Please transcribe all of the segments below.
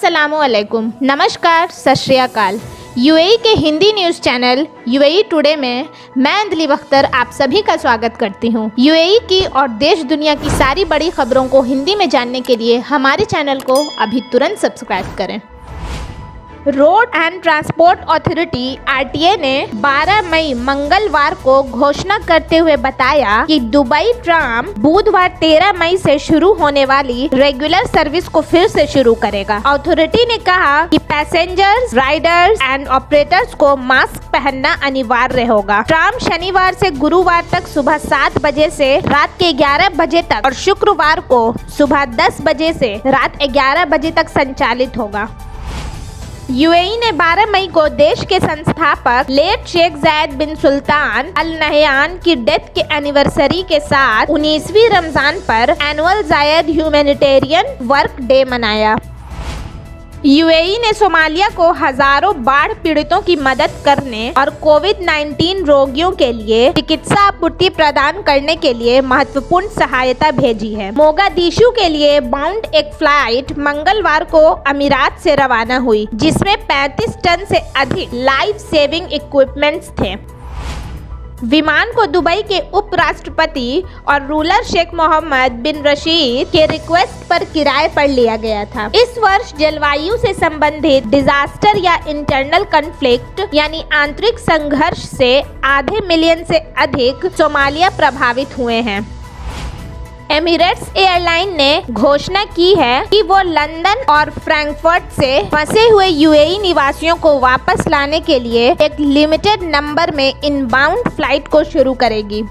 अस्सलामुअलैकुम, नमस्कार, सत श्री अकाल। यूएई के Hindi news channel UAE today में मैं अंजलि बख्तर आप सभी का स्वागत करती हूँ। यूएई की और देश दुनिया की सारी बड़ी खबरों को हिंदी में जानने के लिए हमारे चैनल को अभी तुरंत सब्सक्राइब करें। Road and transport authority RTA ने 12 मई मंगलवार को घोषणा करते हुए बताया कि दुबई ट्राम बुधवार 13 मई से शुरू होने वाली रेगुलर सर्विस को फिर से शुरू करेगा। अथॉरिटी ने कहा कि पैसेंजर्स, राइडर्स एंड ऑपरेटर्स को मास्क पहनना अनिवार्य होगा। ट्राम शनिवार से गुरुवार तक सुबह 7 बजे से रात के 11 बजे तक और शुक्रवार को सुबह 10 बजे से रात 11 बजे तक संचालित होगा। यूएई ने 12 मई को देश के संस्थापक लेट शेख जायद बिन सुल्तान अल नहयान की डेथ के एनिवर्सरी के साथ 19वीं रमजान पर एनुअल जायद ह्यूमैनिटेरियन वर्क डे मनाया। यूएई ने सोमालिया को हजारों बाढ़ पीड़ितों की मदद करने और कोविड-19 रोगियों के लिए चिकित्सा आपूर्ति प्रदान करने के लिए महत्वपूर्ण सहायता भेजी है। मोगादिशु के लिए बाउंड एक फ्लाइट मंगलवार को अमीरात से रवाना हुई, जिसमें 35 टन से अधिक लाइफ सेविंग इक्विपमेंट्स थे। विमान को दुबई के उपराष्ट्रपति और रूलर शेख मोहम्मद बिन रशीद के रिक्वेस्ट पर किराए पर लिया गया था। इस वर्ष जलवायु से संबंधित डिजास्टर या इंटरनल कॉन्फ्लिक्ट यानी आंतरिक संघर्ष से आधे मिलियन से अधिक सोमालिया प्रभावित हुए हैं। एमिरेट्स एयरलाइन ने घोषणा की है कि वो लंदन और फ्रैंकफर्ट से फंसे हुए यूएई निवासियों को वापस लाने के लिए एक लिमिटेड नंबर में इनबाउंड फ्लाइट को शुरू करेगी।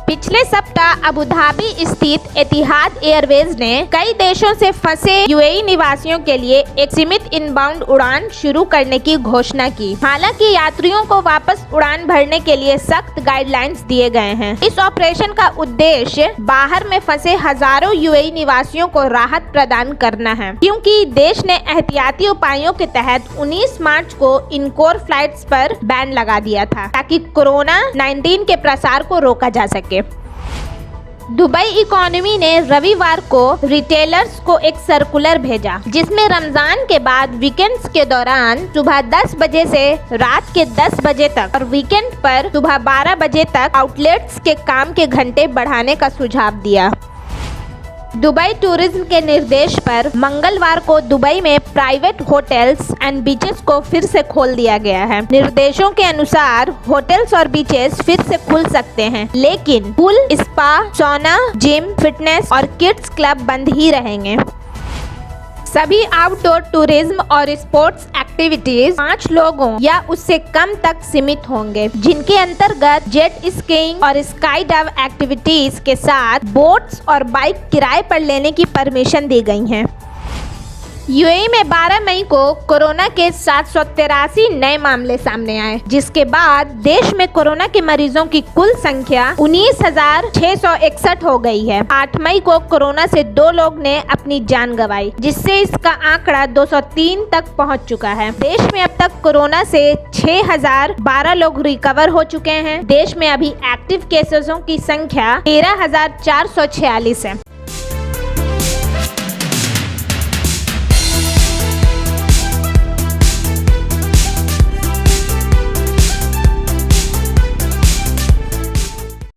पिछले सप्ताह अबू धाबी स्थित एतिहाद एयरवेज ने कई देशों से फंसे यूएई निवासियों के लिए एक सीमित इनबाउंड उड़ान शुरू करने की घोषणा की। हालांकि यात्रियों को वापस उड़ान भरने के लिए सख्त गाइडलाइंस दिए गए हैं। इस ऑपरेशन का उद्देश्य बाहर में फंसे हजारों यूएई निवासियों को राहत प्रदान करना है, क्योंकि देश ने एहतियाती उपायों के तहत 19 मार्च को इनकोर फ्लाइट्स पर बैन लगा दिया था, ताकि कोरोना-19 के प्रसार को रोका जा सके। दुबई इकोनॉमी ने रविवार को रिटेलर्स को एक सर्कुलर भेजा, जिसमें रमजान के बाद वीकेंड्स के दौरान सुबह 10 बजे से रात के 10 बजे तक और वीकेंड पर सुबह 12 बजे तक आउटलेट्स के काम के घंटे बढ़ाने का सुझाव दिया। दुबई टूरिज्म के निर्देश पर मंगलवार को दुबई में प्राइवेट होटल्स एंड बीचेस को फिर से खोल दिया गया है। निर्देशों के अनुसार होटल्स और बीचेस फिर से खुल सकते हैं, लेकिन पूल, स्पा, सौना, जिम, फिटनेस और किड्स क्लब बंद ही रहेंगे। सभी आउटडोर टूरिज्म और स्पोर्ट्स एक्टिविटीज 5 लोगों या उससे कम तक सीमित होंगे, जिनके अंतर्गत जेट स्कीइंग और स्काई डाइव एक्टिविटीज के साथ बोट्स और बाइक किराए पर लेने की परमिशन दी गई है। यूएई में 12 मई को कोरोना के 783 नए मामले सामने आए, जिसके बाद देश में कोरोना के मरीजों की कुल संख्या 19,661 हो गई है। 8 मई को कोरोना से 2 लोग ने अपनी जान गंवाई, जिससे इसका आंकड़ा 203 तक पहुंच चुका है। देश में अब तक कोरोना से 6,012 लोग रिकवर हो चुके हैं। देश में अभी एक्टिव केसेसों की संख्या 13,446 है।